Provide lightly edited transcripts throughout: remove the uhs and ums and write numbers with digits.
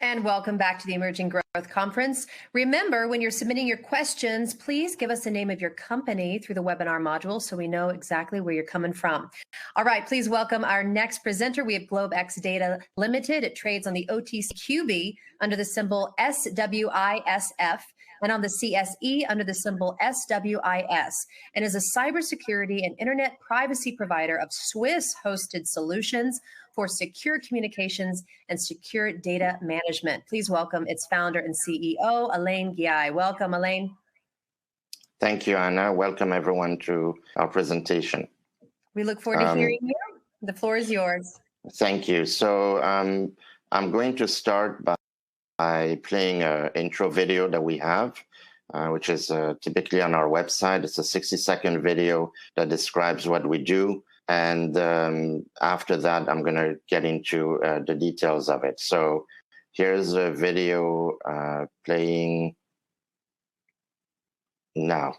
And welcome back to the Emerging Growth Conference. Remember, when you're submitting your questions, please give us the name of your company through the webinar module so we know exactly where you're coming from. All right, please welcome our next presenter. We have GlobeX Data Ltd. It trades on the OTCQB under the symbol SWISF and on the CSE under the symbol SWIS, and is a cybersecurity and internet privacy provider of SWIS-hosted solutions for secure communications and secure data management. Please welcome its founder and CEO, Alain Ghiai. Welcome, Alain. Thank you, Anna. Welcome everyone to our presentation. We look forward to hearing you. The floor is yours. Thank you. So I'm going to start by playing an intro video that we have, which is typically on our website. It's a 60-second video that describes what we do. And after that, I'm going to get into the details of it. So here's a video playing now.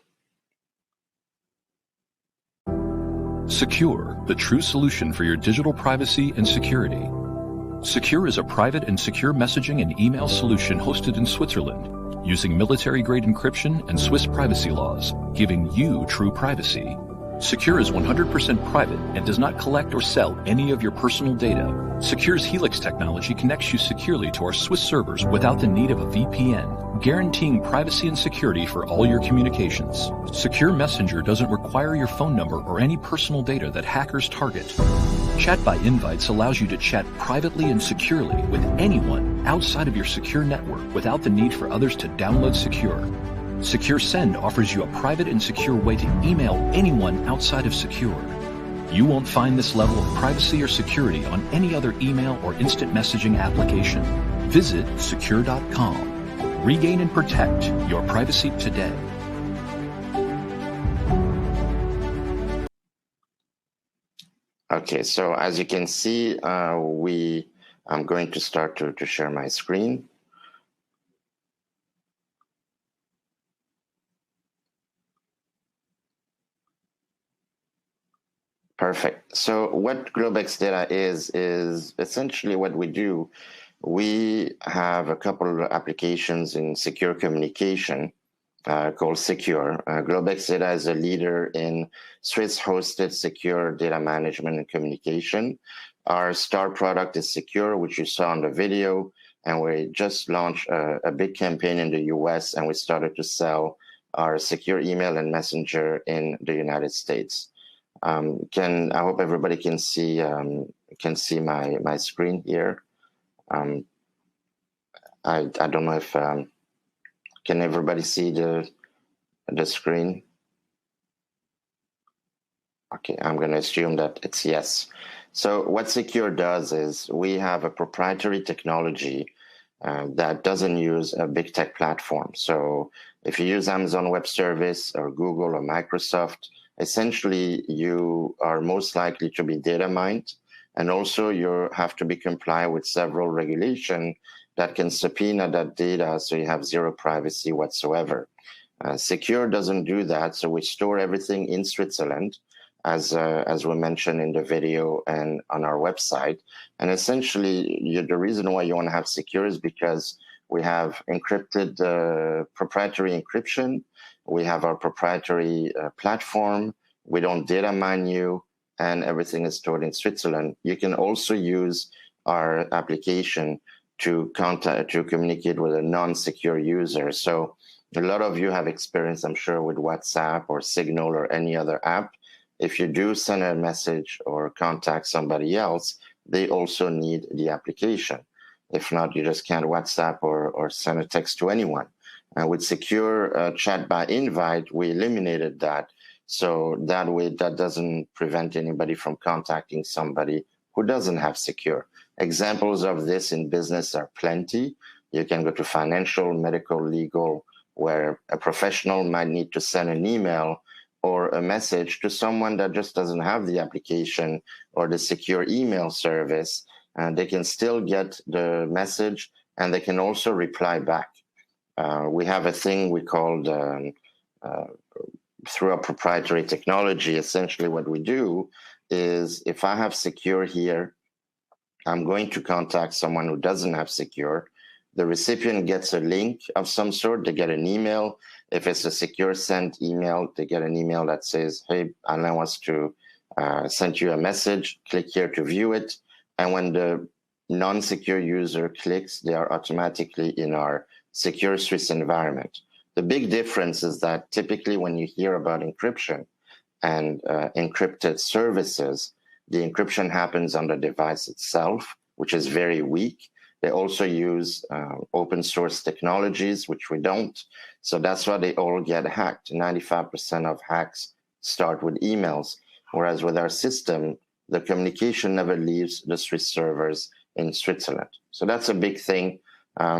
Secure, the true solution for your digital privacy and security. Secure is a private and secure messaging and email solution hosted in Switzerland, using military-grade encryption and Swiss privacy laws, giving you true privacy. Secure is 100% private and does not collect or sell any of your personal data. Secure's Helix technology connects you securely to our Swiss servers without the need of a VPN, guaranteeing privacy and security for all your communications. Secure Messenger doesn't require your phone number or any personal data that hackers target. Chat by Invites allows you to chat privately and securely with anyone outside of your secure network without the need for others to download Secure. Secure Send offers you a private and secure way to email anyone outside of Secure. You won't find this level of privacy or security on any other email or instant messaging application. Visit secure.com. Regain and protect your privacy today. Okay, so as you can see, I'm going to start to share my screen. Perfect. So what GlobeX Data is essentially what we do. We have a couple of applications in secure communication called Secure. GlobeX Data is a leader in Swiss-hosted secure data management and communication. Our star product is Secure, which you saw in the video, and we just launched a big campaign in the US, and we started to sell our secure email and messenger in the United States. I hope everybody can see my screen here. I don't know if can everybody see the screen? Okay, I'm going to assume that it's yes. So what Secure does is we have a proprietary technology that doesn't use a big tech platform. So if you use Amazon Web Service or Google or Microsoft, essentially you are most likely to be data mined, and also you have to be compliant with several regulations that can subpoena that data, so you have zero privacy whatsoever. Secure doesn't do that, so we store everything in Switzerland, as we mentioned in the video and on our website. And essentially, the reason why you want to have Secure is because we have encrypted proprietary encryption. We have our proprietary platform. We don't data mine you, and everything is stored in Switzerland. You can also use our application to communicate with a non-secure user. So a lot of you have experience, I'm sure, with WhatsApp or Signal or any other app. If you do send a message or contact somebody else, they also need the application. If not, you just can't WhatsApp or send a text to anyone. And with Secure Chat by Invite, we eliminated that. So that way, that doesn't prevent anybody from contacting somebody who doesn't have Secure. Examples of this in business are plenty. You can go to financial, medical, legal, where a professional might need to send an email or a message to someone that just doesn't have the application or the secure email service, and they can still get the message, and they can also reply back. We have a thing we called, through our proprietary technology, essentially what we do is if I have Secure here, I'm going to contact someone who doesn't have Secure. The recipient gets a link of some sort. They get an email. If it's a secure sent email, they get an email that says, hey, Alain wants to send you a message. Click here to view it. And when the non-secure user clicks, they are automatically in our secure SWIS environment. The big difference is that typically when you hear about encryption and encrypted services, the encryption happens on the device itself, which is very weak. They also use open source technologies, which we don't. So that's why they all get hacked. 95% of hacks start with emails, whereas with our system, the communication never leaves the SWIS servers in Switzerland. So that's a big thing.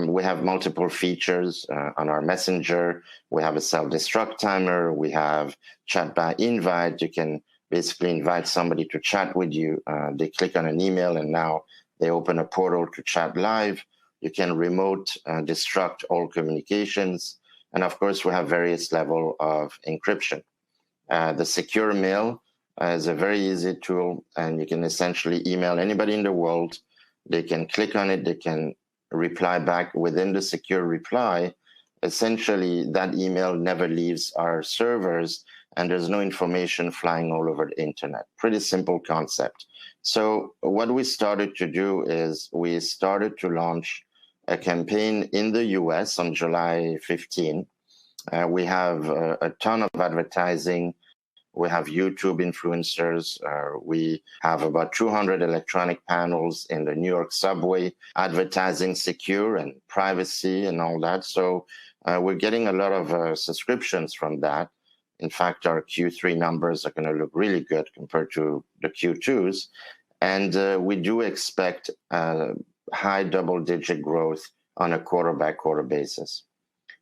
We have multiple features on our messenger. We have a self-destruct timer. We have chat by invite. You can basically invite somebody to chat with you. They click on an email and now they open a portal to chat live. You can remote destruct all communications. And of course, we have various levels of encryption. The secure mail is a very easy tool, and you can essentially email anybody in the world. They can click on it. They can reply back within the secure reply. Essentially, that email never leaves our servers, and there's no information flying all over the internet. Pretty simple concept. So what we started to do is we started to launch a campaign in the US on July 15. We have a ton of advertising. We have YouTube influencers. We have about 200 electronic panels in the New York subway advertising secure and privacy and all that. So we're getting a lot of subscriptions from that. In fact, our Q3 numbers are going to look really good compared to the Q2s. And we do expect high double-digit growth on a quarter-by-quarter basis.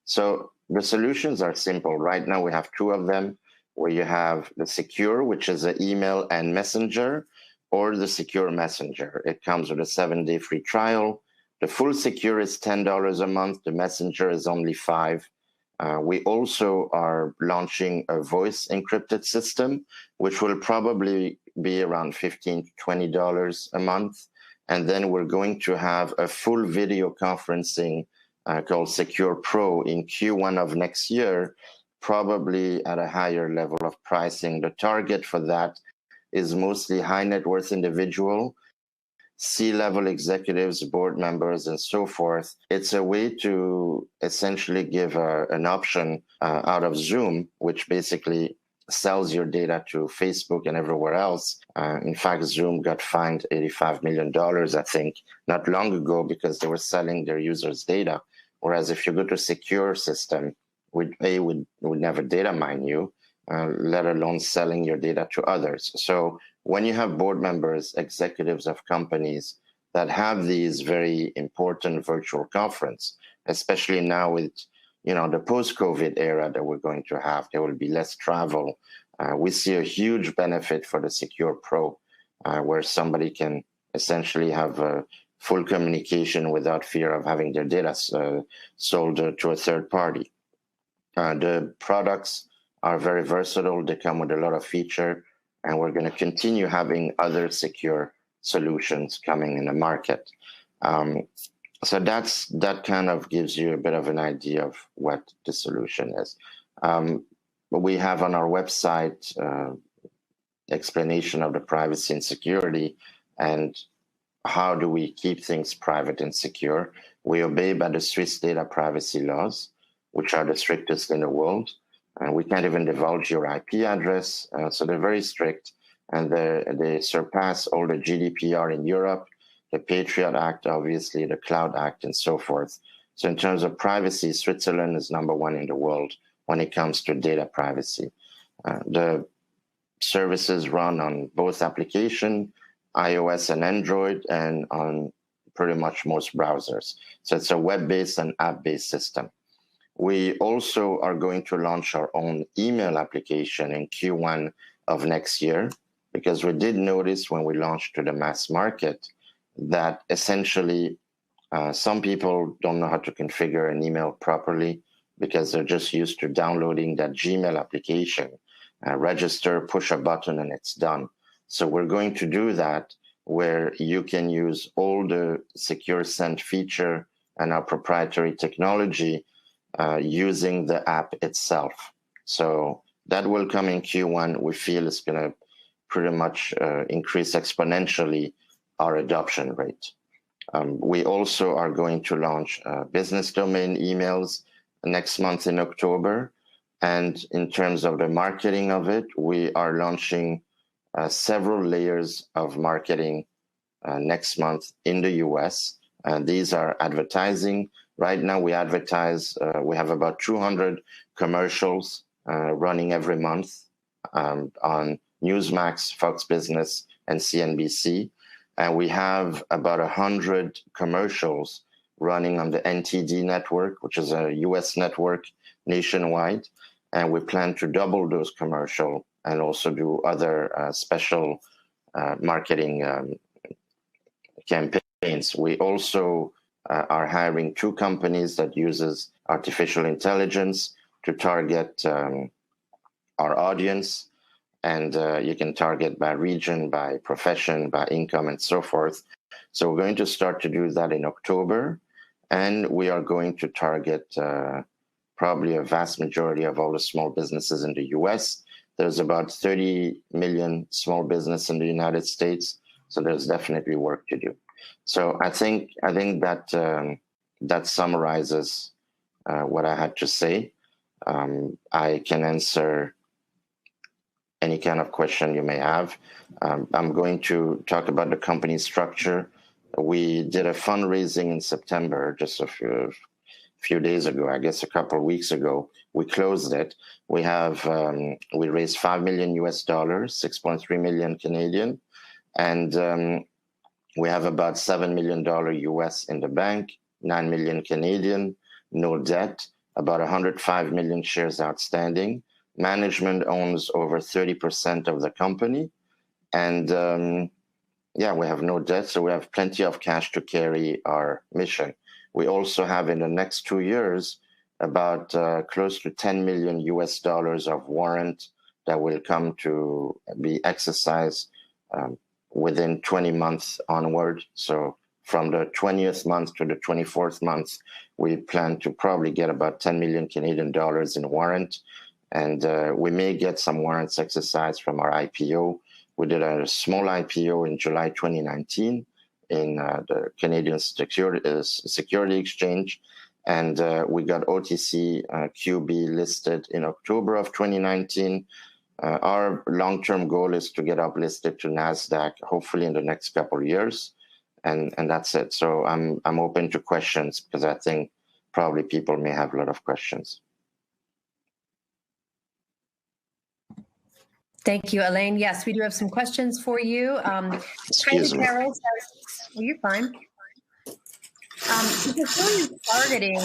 So the solutions are simple. Right now, we have two of them, where you have the secure, which is an email and messenger, or the secure messenger. It comes with a 7-day free trial. The full secure is $10 a month. The messenger is only $5. We also are launching a voice encrypted system, which will probably be around $15 to $20 a month. And then we're going to have a full video conferencing called Secure Pro in Q1 of next year, probably at a higher level of pricing. The target for that is mostly high net worth individual, C-level executives, board members, and so forth. It's a way to essentially give an option out of Zoom, which basically sells your data to Facebook and everywhere else. In fact, Zoom got fined $85 million, I think, not long ago because they were selling their users' data. Whereas if you go to a secure system, would never data mine you, let alone selling your data to others. So when you have board members, executives of companies that have these very important virtual conference, especially now with the post-COVID era that we're going to have, there will be less travel. We see a huge benefit for the Secure Pro, where somebody can essentially have a full communication without fear of having their data sold to a third party. The products are very versatile. They come with a lot of feature, and we're going to continue having other secure solutions coming in the market. So that kind of gives you a bit of an idea of what the solution is. We have on our website explanation of the privacy and security and how do we keep things private and secure. We obey by the Swiss data privacy laws, which are the strictest in the world. And we can't even divulge your IP address. So they're very strict, and they surpass all the GDPR in Europe, the Patriot Act, obviously, the Cloud Act, and so forth. So in terms of privacy, Switzerland is #1 in the world when it comes to data privacy. The services run on both applications, iOS and Android, and on pretty much most browsers. So it's a web-based and app-based system. We also are going to launch our own email application in Q1 of next year, because we did notice when we launched to the mass market that essentially some people don't know how to configure an email properly because they're just used to downloading that Gmail application, register, push a button, and it's done. So we're going to do that where you can use all the secure send feature and our proprietary technology using the app itself. So that will come in Q1. We feel it's going to pretty much increase exponentially our adoption rate. We also are going to launch business domain emails next month in October. And in terms of the marketing of it, we are launching several layers of marketing next month in the US. These are advertising. Right now we advertise, we have about 200 commercials running every month on Newsmax, Fox Business, and CNBC. And we have about 100 commercials running on the NTD network, which is a US network nationwide. And we plan to double those commercials and also do other special marketing campaigns. We also are hiring 2 companies that uses artificial intelligence to target our audience. And you can target by region, by profession, by income, and so forth. So we're going to start to do that in October. And we are going to target probably a vast majority of all the small businesses in the US. There's about 30 million small business in the United States. So there's definitely work to do. So I think that that summarizes what I had to say. I can answer any kind of question you may have. I'm going to talk about the company structure. We did a fundraising in September, just a few days ago, I guess a couple of weeks ago. We closed it. We raised $5 million US, 6.3 million Canadian, and we have about $7 million US in the bank, 9 million Canadian, no debt, about 105 million shares outstanding. Management owns over 30% of the company. And yeah, we have no debt, so we have plenty of cash to carry our mission. We also have in the next 2 years about close to $10 million US of warrant that will come to be exercised within 20 months onward. So from the 20th month to the 24th month, we plan to probably get about 10 million Canadian dollars in warrant. And we may get some warrants exercised from our IPO. We did a small IPO in July 2019 in the Canadian Security Exchange. And we got OTCQB listed in October of 2019. Our long-term goal is to get uplisted to NASDAQ, hopefully in the next couple of years. And that's it. So I'm open to questions because I think probably people may have a lot of questions. Thank you, Alain. Yes, we do have some questions for you. Excuse me. Carol says, well, you're fine. Is targeting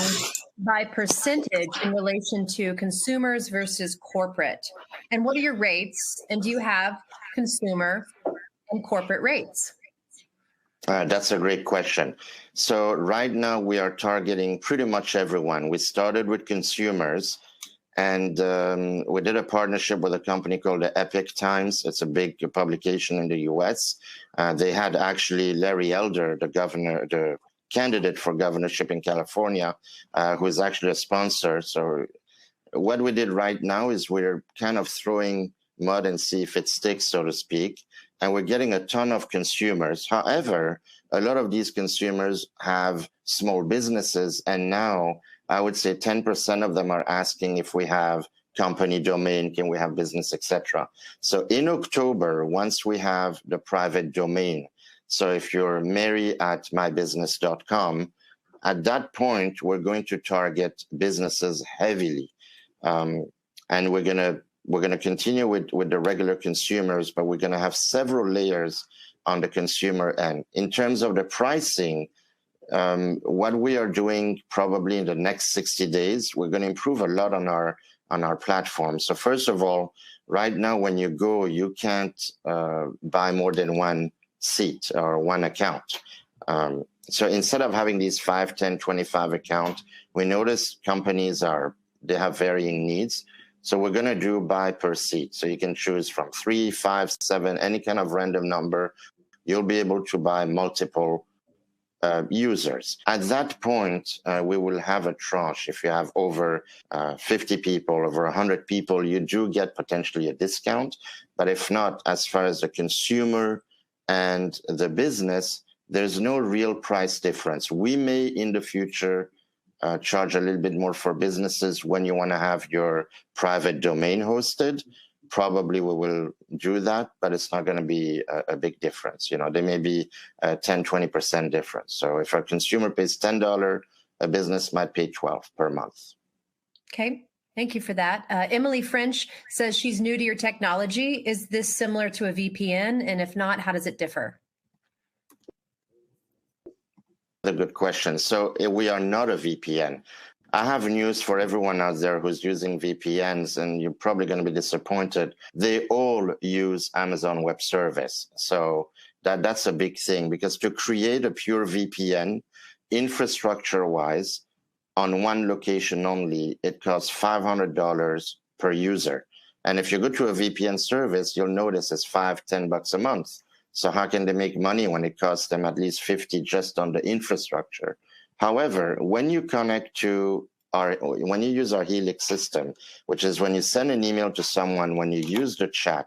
by percentage in relation to consumers versus corporate? And what are your rates? And do you have consumer and corporate rates? That's a great question. So right now we are targeting pretty much everyone. We started with consumers, and we did a partnership with a company called the Epic Times. It's a big publication in the US. They had actually Larry Elder, the candidate for governorship in California, who is actually a sponsor. So what we did right now is we're kind of throwing mud and see if it sticks, so to speak. And we're getting a ton of consumers. However, a lot of these consumers have small businesses, and now I would say 10% of them are asking if we have company domain, can we have business, etc. So in October, once we have the private domain, so if you're mary@mybusiness.com, at that point, we're going to target businesses heavily. And we're going to continue with the regular consumers, but we're going to have several layers on the consumer end. In terms of the pricing, what we are doing probably in the next 60 days, we're going to improve a lot on our platform. So first of all, right now when you go, you can't buy more than one seat or one account. So instead of having these 5, 10, 25 accounts, we notice companies they have varying needs. So we're going to do buy per seat. So you can choose from 3, 5, 7, any kind of random number. You'll be able to buy multiple users. At that point, we will have a tranche. If you have over 50 people, over 100 people, you do get potentially a discount. But if not, as far as the consumer and the business, there's no real price difference. We may in the future charge a little bit more for businesses when you want to have your private domain hosted. Probably we will do that, but it's not going to be a big difference. You know, there may be a 10, 20% difference. So if a consumer pays $10, a business might pay $12 per month. Okay, thank you for that. Emily French says she's new to your technology. Is this similar to a VPN? And if not, how does it differ? A good question. So we are not a VPN. I have news for everyone out there who's using VPNs, and you're probably going to be disappointed. They all use Amazon Web Service. So that's a big thing, because to create a pure VPN, infrastructure-wise, on one location only, it costs $500 per user. And if you go to a VPN service, you'll notice it's $5, $10 a month. So how can they make money when it costs them at least 50 just on the infrastructure? However, when you connect to when you use our Helix system, which is when you send an email to someone, when you use the chat,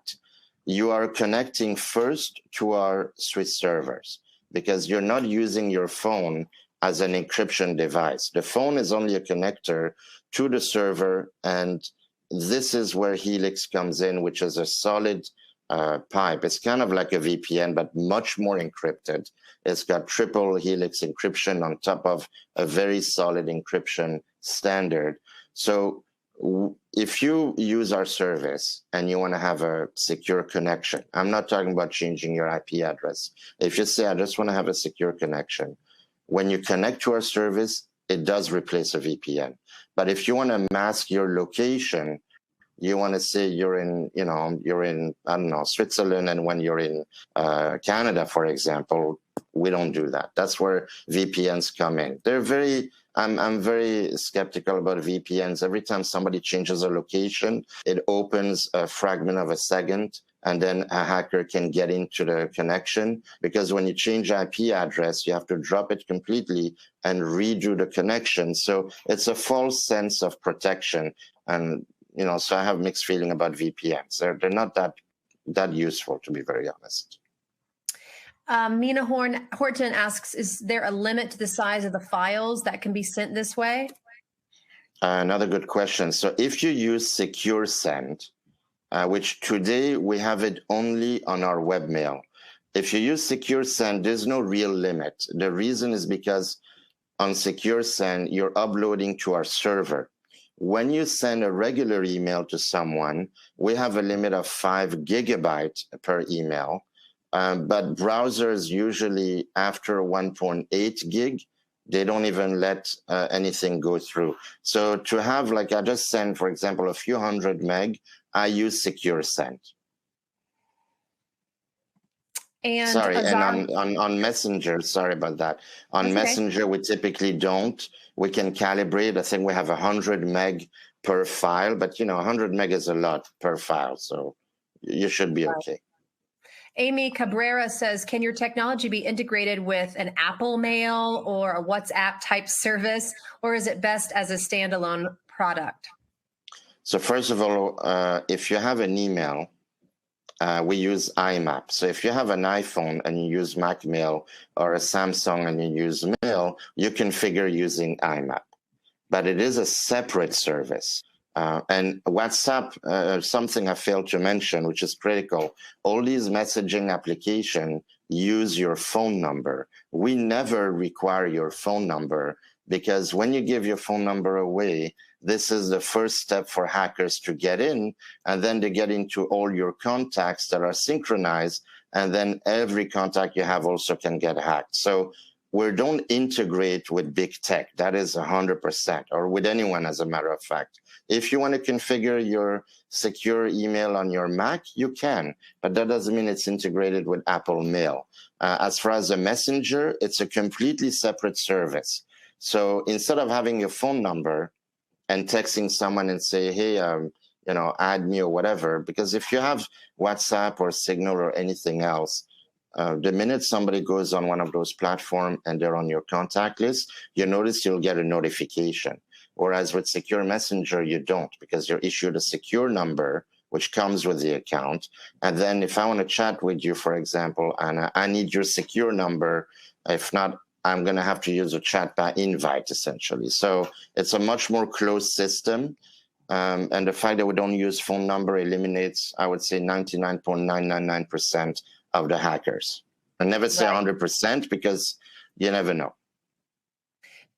you are connecting first to our SWIS servers, because you're not using your phone as an encryption device. The phone is only a connector to the server, and this is where Helix comes in, which is a solid pipe. It's kind of like a VPN, but much more encrypted. It's got triple Helix encryption on top of a very solid encryption standard. So if you use our service and you want to have a secure connection, I'm not talking about changing your IP address. If you say, I just want to have a secure connection, when you connect to our service, it does replace a VPN. But if you want to mask your location, you want to say you're in, I don't know, Switzerland, and when you're in Canada, for example, we don't do that. That's where VPNs come in. I'm very skeptical about VPNs. Every time somebody changes a location, it opens a fragment of a second, and then a hacker can get into the connection, because when you change IP address, you have to drop it completely and redo the connection. So it's a false sense of protection. And so I have mixed feeling about VPNs. They're not that useful, to be very honest. Mina Horton asks, is there a limit to the size of the files that can be sent this way? Another good question. So if you use Secure Send, which today we have it only on our webmail. If you use Secure Send, there's no real limit. The reason is because on Secure Send, you're uploading to our server. When you send a regular email to someone, we have a limit of 5 gigabytes per email. But browsers usually, after 1.8 gig, they don't even let anything go through. So to have, like, I just send, for example, a few hundred meg, I use Secure Send. And sorry, and on Messenger, sorry about that. On Messenger, we typically don't. We can calibrate. I think we have 100 meg per file, but 100 meg is a lot per file, so you should be okay. Amy Cabrera says, can your technology be integrated with an Apple Mail or a WhatsApp type service, or is it best as a standalone product? So first of all, if you have an email, we use IMAP. So if you have an iPhone and you use Mac Mail, or a Samsung and you use Mail, you configure using IMAP. But it is a separate service. And WhatsApp, something I failed to mention, which is critical, all these messaging applications use your phone number. We never require your phone number, because when you give your phone number away, this is the first step for hackers to get in, and then they get into all your contacts that are synchronized, and then every contact you have also can get hacked. So we don't integrate with big tech. That is 100%, or with anyone, as a matter of fact. If you want to configure your secure email on your Mac, you can, but that doesn't mean it's integrated with Apple Mail. As far as a messenger, it's a completely separate service. So instead of having your phone number and texting someone and say, hey, add me or whatever, because if you have WhatsApp or Signal or anything else, the minute somebody goes on one of those platforms and they're on your contact list, you notice you'll get a notification. Whereas with Secure Messenger, you don't, because you're issued a secure number, which comes with the account. And then if I want to chat with you, for example, and I need your secure number, if not, I'm going to have to use a chat by invite, essentially. So it's a much more closed system. And the fact that we don't use phone number eliminates, I would say, 99.999% of the hackers. I never say 100% because you never know.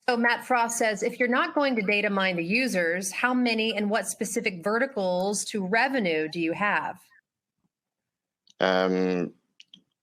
So Matt Frost says, if you're not going to data mine the users, how many and what specific verticals to revenue do you have?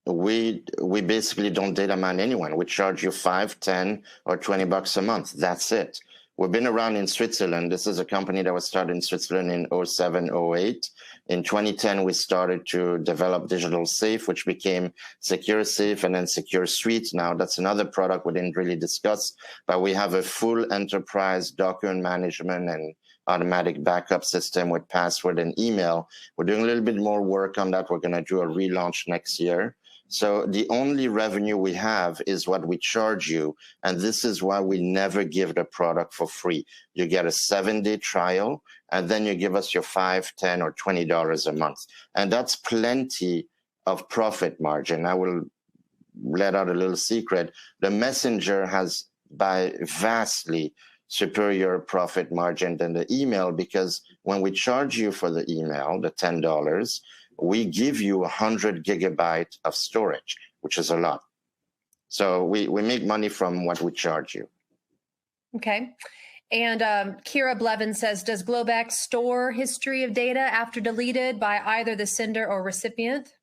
We basically don't data mine anyone. We charge you $5, $10, or $20 a month. That's it. We've been around in Switzerland. This is a company that was started in Switzerland in 07, 08. In 2010, we started to develop Digital Safe, which became Secure Safe and then Secure Suite. Now, that's another product we didn't really discuss, but we have a full enterprise document management and automatic backup system with password and email. We're doing a little bit more work on that. We're going to do a relaunch next year. So the only revenue we have is what we charge you. And this is why we never give the product for free. You get a 7-day trial, and then you give us your $5, $10, or $20 a month. And that's plenty of profit margin. I will let out a little secret. The Messenger has by vastly superior profit margin than the email, because when we charge you for the email, the $10, we give you 100 gigabytes of storage, which is a lot. So we make money from what we charge you. Okay. And Kira Blevin says, does GlobeX store history of data after deleted by either the sender or recipient?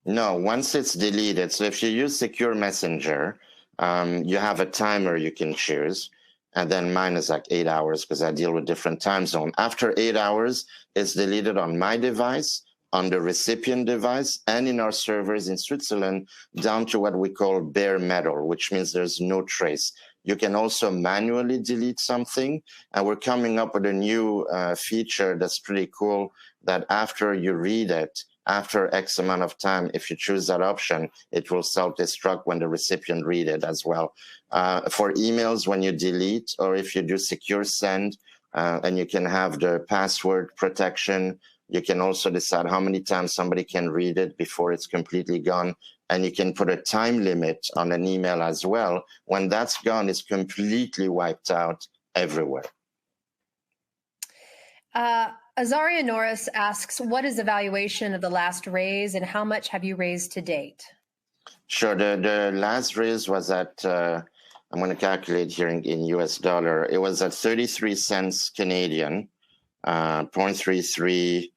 No, once it's deleted. So if you use Secure Messenger, you have a timer you can choose. And then mine is like 8 hours because I deal with different time zones. After 8 hours, it's deleted on my device, on the recipient device, and in our servers in Switzerland, down to what we call bare metal, which means there's no trace. You can also manually delete something, and we're coming up with a new feature that's pretty cool, that after you read it, after X amount of time, if you choose that option, it will self-destruct when the recipient read it as well. For emails, when you delete, or if you do secure send, and you can have the password protection, you can also decide how many times somebody can read it before it's completely gone. And you can put a time limit on an email as well. When that's gone, it's completely wiped out everywhere. Azaria Norris asks, what is the valuation of the last raise and how much have you raised to date? Sure. The last raise was at, I'm going to calculate here in US dollar. It was at 33 cents Canadian, 0.33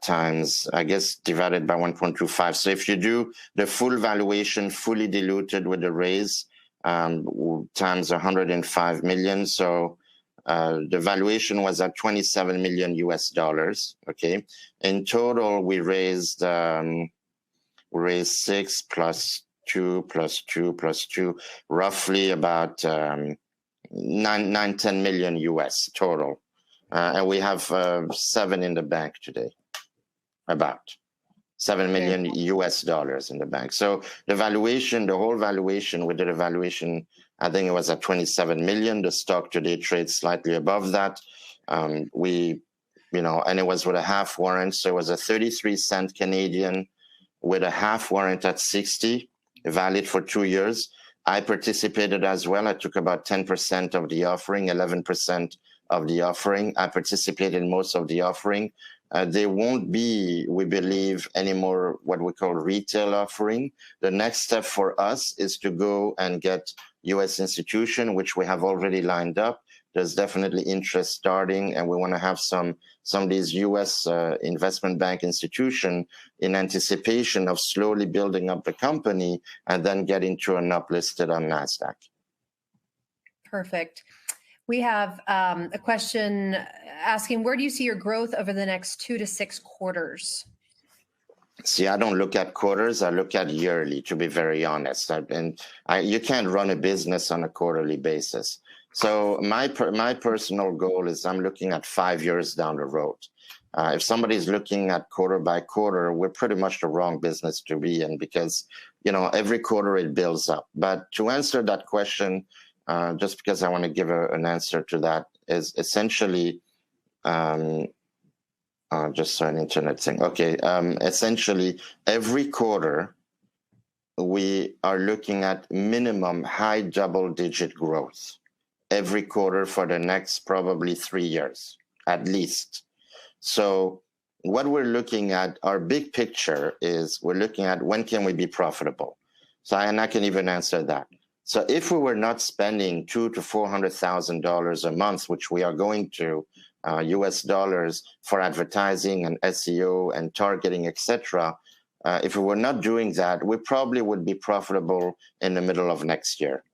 times, I guess, divided by 1.25. So if you do the full valuation, fully diluted with the raise, times 105 million. So the valuation was at 27 million US dollars. Okay. In total, we raised 6 plus 2 plus 2 plus 2, roughly about 10 million US total. And we have 7 in the bank today, about 7 million US dollars in the bank. So the valuation, the whole valuation, we did a valuation, I think it was at 27 million. The stock today trades slightly above that. And it was with a half warrant. So it was a 33 cent Canadian with a half warrant at 60, valid for 2 years. I participated as well. I took about 10% of the offering, 11% of the offering. I participated in most of the offering. There won't be, we believe, any more what we call retail offering. The next step for us is to go and get U.S. institution, which we have already lined up. There's definitely interest starting, and we want to have some of these U.S. Investment bank institution in anticipation of slowly building up the company and then getting to an uplisted on NASDAQ. Perfect. We have a question asking, where do you see your growth over the next 2 to 6 quarters? See, I don't look at quarters. I look at yearly, to be very honest. You can't run a business on a quarterly basis. So my personal goal is I'm looking at 5 years down the road. If somebody's looking at quarter by quarter, we're pretty much the wrong business to be in, because, you know, every quarter it builds up. But to answer that question, just because I want to give an answer to that, is essentially, just an internet thing. Okay, essentially every quarter we are looking at minimum high double-digit growth every quarter for the next probably 3 years at least. So what we're looking at, our big picture is we're looking at when can we be profitable. So and I can even answer that. So if we were not spending $200,000 to $400,000 a month, which we are going to, US dollars, for advertising and SEO and targeting, etc., if we were not doing that, we probably would be profitable in the middle of next year.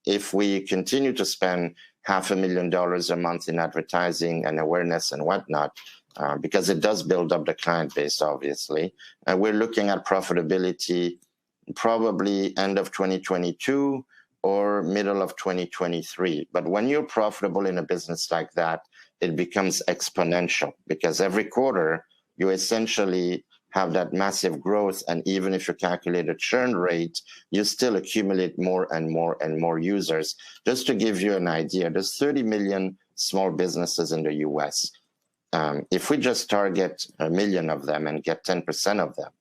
If we continue to spend $500,000 a month in advertising and awareness and whatnot, because it does build up the client base, obviously, we're looking at profitability probably end of 2022 or middle of 2023. But when you're profitable in a business like that, it becomes exponential, because every quarter you essentially have that massive growth, and even if you calculate a churn rate, you still accumulate more and more and more users. Just to give you an idea, there's 30 million small businesses in the US. If we just target 1 million of them and get 10% of them,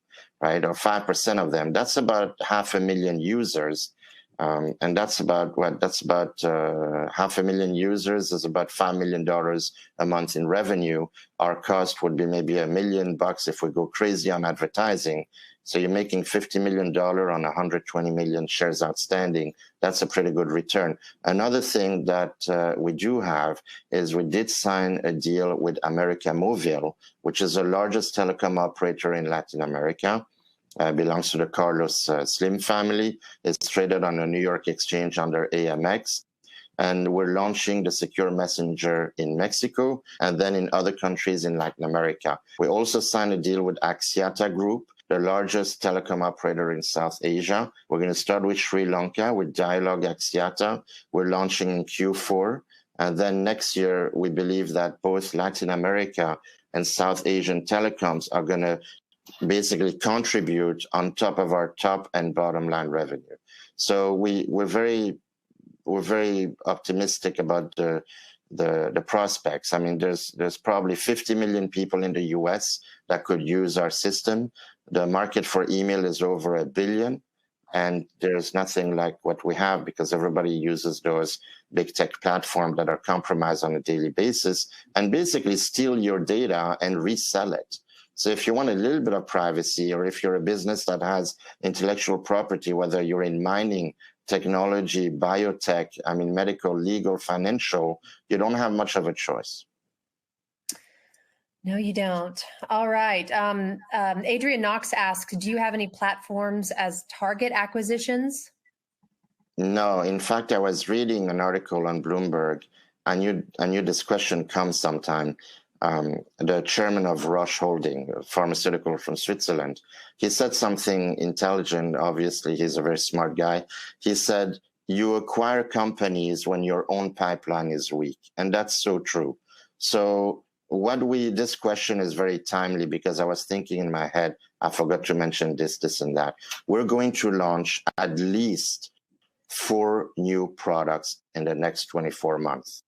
right, or 5% of them, that's about 500,000 users. And that's about what? That's about 500,000 users is about $5 million a month in revenue. Our cost would be maybe $1 million if we go crazy on advertising. So you're making $50 million on 120 million shares outstanding. That's a pretty good return. Another thing that we do have is we did sign a deal with América Móvil, which is the largest telecom operator in Latin America. Belongs to the Carlos Slim family. It's traded on the New York Exchange under AMX. And we're launching the secure messenger in Mexico and then in other countries in Latin America. We also signed a deal with Axiata Group, the largest telecom operator in South Asia. We're going to start with Sri Lanka with Dialog Axiata. We're launching in Q4. And then next year, we believe that both Latin America and South Asian telecoms are going to basically contribute on top of our top and bottom line revenue. So we're very optimistic about the prospects. I mean, there's probably 50 million people in the US that could use our system. The market for email is over 1 billion, and there's nothing like what we have, because everybody uses those big tech platforms that are compromised on a daily basis and basically steal your data and resell it. So if you want a little bit of privacy, or if you're a business that has intellectual property, whether you're in mining, technology, biotech, I mean, medical, legal, financial, you don't have much of a choice. No, you don't. All right. Adrian Knox asks, do you have any platforms as target acquisitions? No. In fact, I was reading an article on Bloomberg. I knew this question comes sometime. The chairman of Roche Holding, pharmaceutical from Switzerland, he said something intelligent. Obviously, he's a very smart guy. He said, you acquire companies when your own pipeline is weak. And that's so true. So this question is very timely, because I was thinking in my head, I forgot to mention this and that. We're going to launch at least 4 new products in the next 24 months.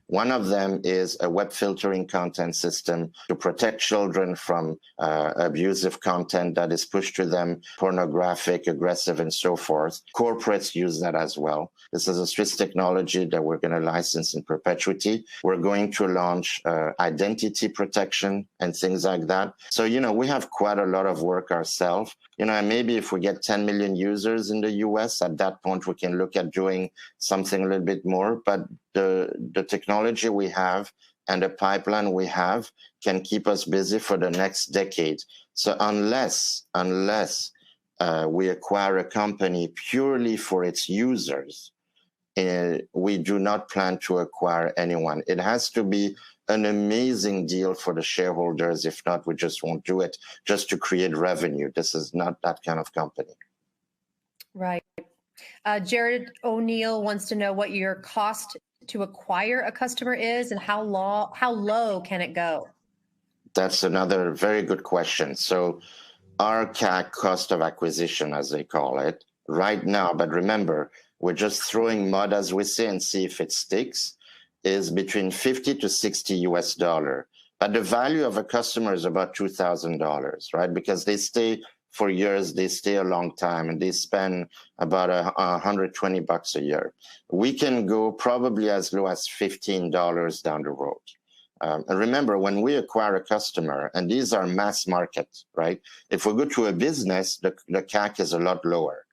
One of them is a web filtering content system to protect children from abusive content that is pushed to them, pornographic, aggressive, and so forth. Corporates use that as well. This is a Swiss technology that we're going to license in perpetuity. We're going to launch identity protection and things like that. So, we have quite a lot of work ourselves. And maybe if we get 10 million users in the US, at that point, we can look at doing something a little bit more. But the technology we have and the pipeline we have can keep us busy for the next decade. So unless we acquire a company purely for its users, we do not plan to acquire anyone. It has to be an amazing deal for the shareholders. If not, we just won't do it just to create revenue. This is not that kind of company. Right. Jared O'Neill wants to know what your cost to acquire a customer is and how low can it go? That's another very good question. So our CAC, cost of acquisition, as they call it, right now, but remember, we're just throwing mud, as we say, and see if it sticks, is between 50 to 60 US dollar. But the value of a customer is about $2,000, right? Because they stay for years, they stay a long time, and they spend about $120 a year. We can go probably as low as $15 down the road. And remember, when we acquire a customer, and these are mass market, right? If we go to a business, the CAC is a lot lower.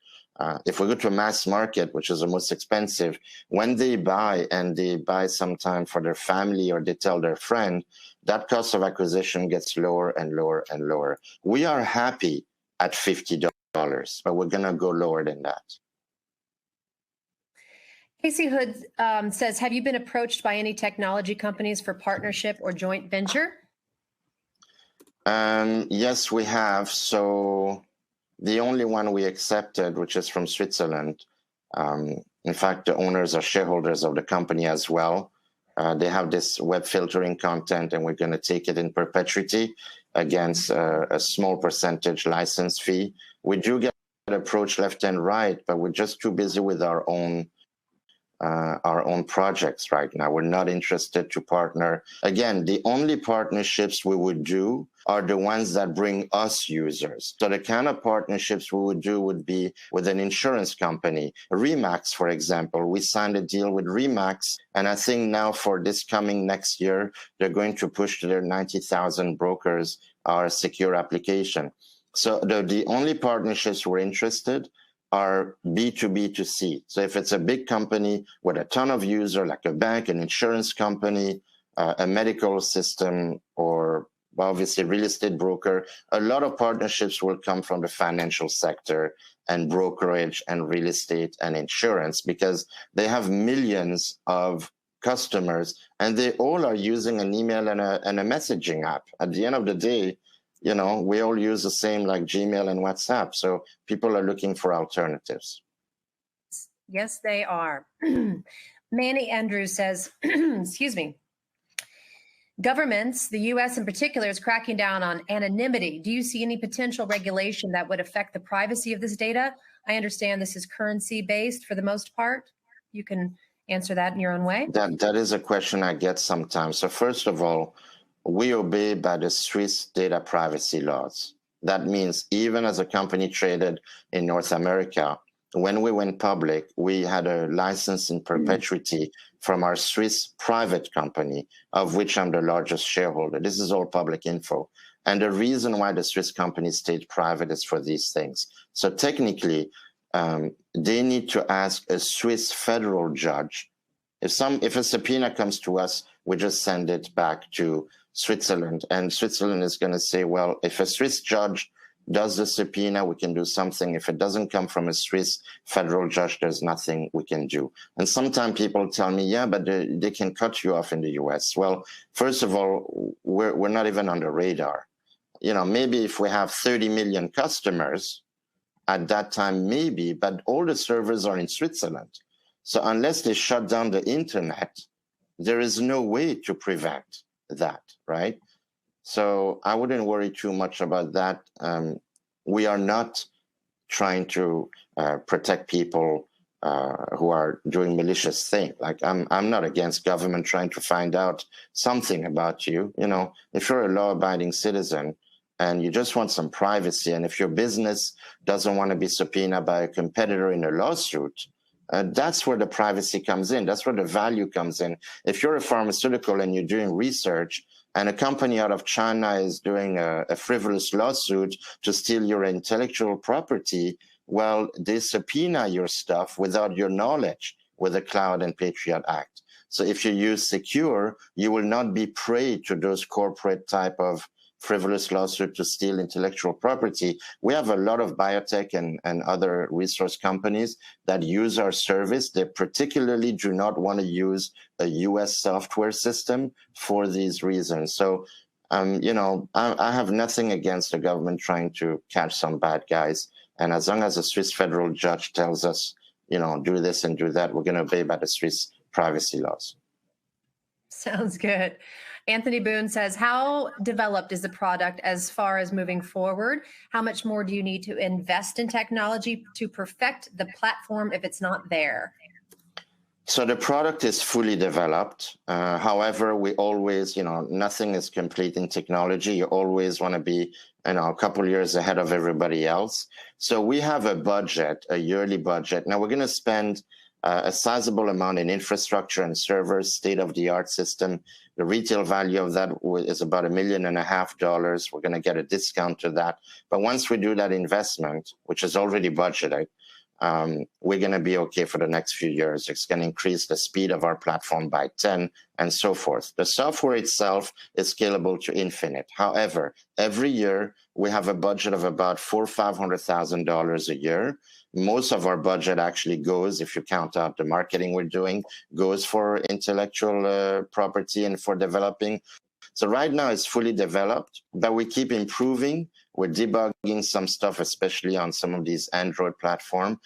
If we go to a mass market, which is the most expensive, when they buy and they buy sometime for their family or they tell their friend, that cost of acquisition gets lower and lower and lower. We are happy at $50, but we're going to go lower than that. Casey Hood says, have you been approached by any technology companies for partnership or joint venture? Yes, we have. So the only one we accepted, which is from Switzerland, in fact, the owners are shareholders of the company as well. They have this web filtering content, and we're going to take it in perpetuity against a small percentage license fee. We do get approached left and right, but we're just too busy with our own projects right now. We're not interested to partner. Again, the only partnerships we would do are the ones that bring us users. So the kind of partnerships we would do would be with an insurance company. Remax, for example, we signed a deal with Remax, and I think now for this coming next year, they're going to push to their 90,000 brokers our secure application. So the only partnerships we're interested are B2B2C. So if it's a big company with a ton of users, like a bank, an insurance company, a medical system, or obviously real estate broker, a lot of partnerships will come from the financial sector and brokerage and real estate and insurance, because they have millions of customers and they all are using an email and a messaging app. At the end of the day, you know, we all use the same, like Gmail and WhatsApp. So people are looking for alternatives. Yes, they are. Manny Andrews says, excuse me, governments, the U.S. in particular, is cracking down on anonymity. Do you see any potential regulation that would affect the privacy of this data? I understand this is currency-based for the most part. You can answer that in your own way. That is a question I get sometimes. So first of all, we obey by the Swiss data privacy laws. That means even as a company traded in North America, when we went public, we had a license in perpetuity from our Swiss private company, of which I'm the largest shareholder. This is all public info. And the reason why the Swiss company stayed private is for these things. So technically, they need to ask a Swiss federal judge. If a subpoena comes to us, we just send it back to Switzerland, and Switzerland is going to say, well, if a Swiss judge does the subpoena, we can do something. If it doesn't come from a Swiss federal judge, there's nothing we can do. And sometimes people tell me, yeah, but they can cut you off in the US. Well, first of all, we're not even on the radar. You know, maybe if we have 30 million customers at that time, maybe, but all the servers are in Switzerland. So unless they shut down the internet, there is no way to prevent that, right? So I wouldn't worry too much about that. We are not trying to protect people who are doing malicious things. Like I'm not against government trying to find out something about you. You know, if you're a law-abiding citizen and you just want some privacy, and if your business doesn't want to be subpoenaed by a competitor in a lawsuit, that's where the privacy comes in. That's where the value comes in. If you're a pharmaceutical and you're doing research, and a company out of China is doing a frivolous lawsuit to steal your intellectual property, well, they subpoena your stuff without your knowledge with the Cloud and Patriot Act. So if you use secure, you will not be prey to those corporate type of frivolous lawsuit to steal intellectual property. We have a lot of biotech and other resource companies that use our service. They particularly do not want to use a US software system for these reasons. So, you know, I have nothing against the government trying to catch some bad guys. And as long as a Swiss federal judge tells us do this and do that. We're going to obey by the Swiss privacy laws. Sounds good. Anthony Boone says, how developed is the product as far as moving forward? How much more do you need to invest in technology to perfect the platform if it's not there? So the product is fully developed. However, we always, nothing is complete in technology. You always want to be, a couple years ahead of everybody else. So we have a budget, a yearly budget. Now we're going to spend a sizable amount in infrastructure and servers, state-of-the-art system. The retail value of that is about $1.5 million. We're going to get a discount to that. But once we do that investment, which is already budgeted, we're going to be okay for the next few years. It's going to increase the speed of our platform by 10 and so forth. The software itself is scalable to infinite. However, every year we have a budget of about $400,000 or $500,000 a year. Most of our budget actually goes, if you count out the marketing we're doing, goes for intellectual property and for developing. So right now it's fully developed, but we keep improving. We're debugging some stuff, especially on some of these Android platforms.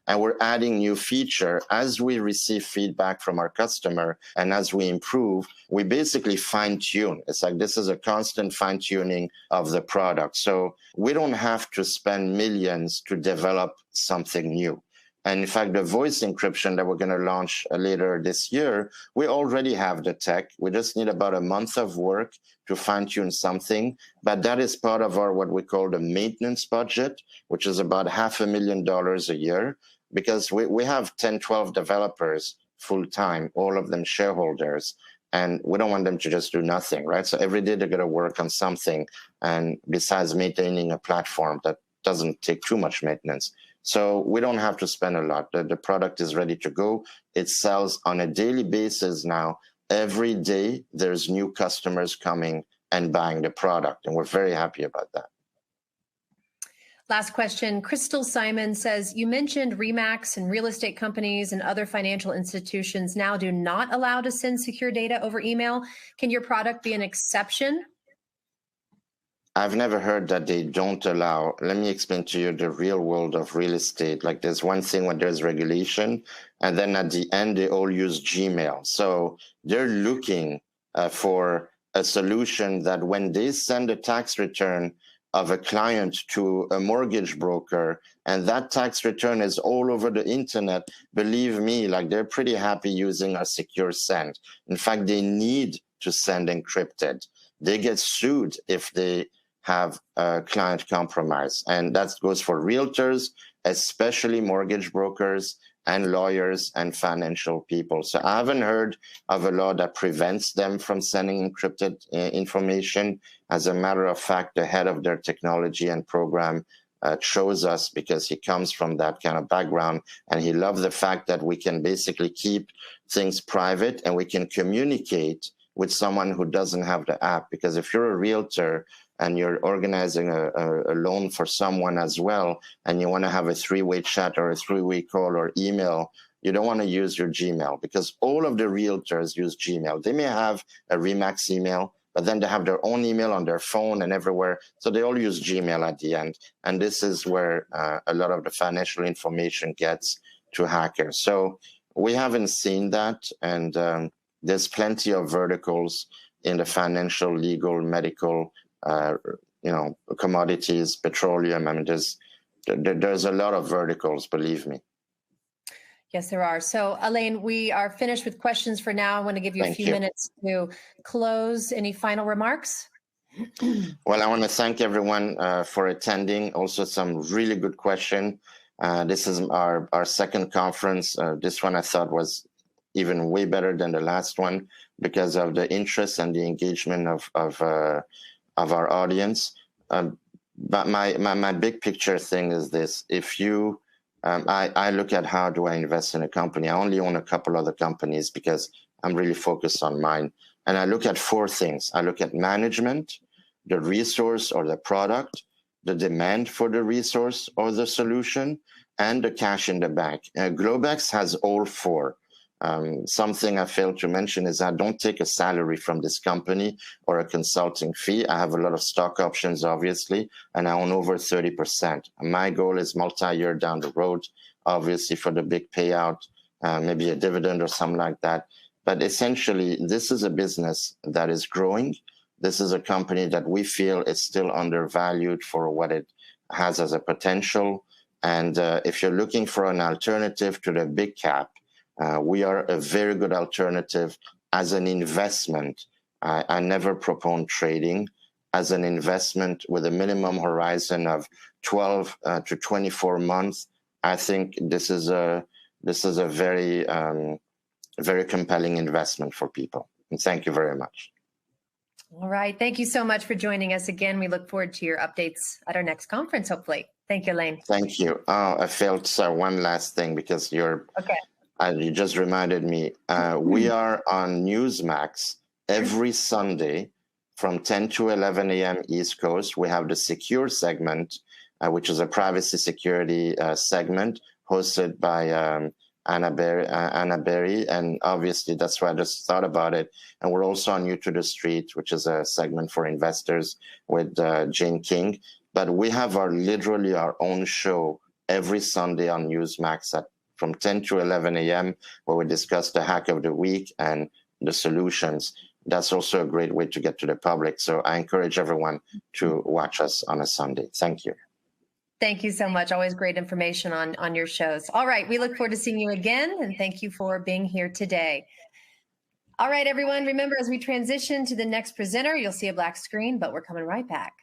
And we're adding new feature as we receive feedback from our customer. And as we improve, we basically fine tune. It's like this is a constant fine tuning of the product. So we don't have to spend millions to develop something new. And in fact, the voice encryption that we're going to launch later this year, we already have the tech. We just need about a month of work to fine tune something. But that is part of our, what we call the maintenance budget, which is about $500,000 a year, because we have 10, 12 developers full time, all of them shareholders. And we don't want them to just do nothing, right? So every day they're going to work on something. And besides maintaining a platform that doesn't take too much maintenance. So we don't have to spend a lot. The product is ready to go. It sells on a daily basis now. Every day there's new customers coming and buying the product. And we're very happy about that. Last question. Crystal Simon says, you mentioned RE/MAX and real estate companies and other financial institutions now do not allow to send secure data over email. Can your product be an exception? I've never heard that they don't allow. Let me explain to you the real world of real estate. Like there's one thing when there's regulation, and then at the end, they all use Gmail. So they're looking for a solution that when they send a tax return of a client to a mortgage broker, and that tax return is all over the internet, believe me, like they're pretty happy using a secure send. In fact, they need to send encrypted. They get sued if they have a client compromise. And that goes for realtors, especially mortgage brokers and lawyers and financial people. So I haven't heard of a law that prevents them from sending encrypted information. As a matter of fact, the head of their technology and program chose us because he comes from that kind of background. And he loved the fact that we can basically keep things private and we can communicate with someone who doesn't have the app. Because if you're a realtor and you're organizing a loan for someone as well, and you want to have a three-way chat or a three-way call or email, you don't want to use your Gmail because all of the realtors use Gmail. They may have a RE/MAX email, but then they have their own email on their phone and everywhere. So they all use Gmail at the end. And this is where a lot of the financial information gets to hackers. So we haven't seen that. And there's plenty of verticals in the financial, legal, medical, commodities, petroleum. I mean, there's a lot of verticals, believe me. Yes, there are. So, Alain, we are finished with questions for now. I want to give you a few minutes to close. Any final remarks? Well, I want to thank everyone for attending. Also, some really good question. This is our second conference. This one I thought was even way better than the last one because of the interest and the engagement of our audience. But my big picture thing is this. If you, I look at how do I invest in a company. I only own a couple other companies because I'm really focused on mine. And I look at four things. I look at management, the resource or the product, the demand for the resource or the solution, and the cash in the bank. GlobeX has all four. Something I failed to mention is I don't take a salary from this company or a consulting fee. I have a lot of stock options, obviously, and I own over 30%. My goal is multi-year down the road obviously for the big payout, maybe a dividend or something like that. But essentially, this is a business that is growing. This is a company that we feel is still undervalued for what it has as a potential. And if you're looking for an alternative to the big cap, we are a very good alternative as an investment. I never propone trading. As an investment with a minimum horizon of 12 to 24 months, I think this is a very very compelling investment for people. And thank you very much. All right. Thank you so much for joining us again. We look forward to your updates at our next conference, hopefully. Thank you, Alain. Thank you. Oh, I felt one last thing because you just reminded me. We are on Newsmax every Sunday from 10 to 11 a.m. East Coast. We have the Secure segment, which is a privacy security segment hosted by Anna Berry, and obviously that's why I just thought about it. And we're also on You to the Street, which is a segment for investors with Jane King. But we have literally our own show every Sunday on Newsmax from 10 to 11 a.m. where we discuss the hack of the week and the solutions. That's also a great way to get to the public. So I encourage everyone to watch us on a Sunday. Thank you. Thank you so much. Always great information on your shows. All right. We look forward to seeing you again. And thank you for being here today. All right, everyone. Remember, as we transition to the next presenter, you'll see a black screen, but we're coming right back.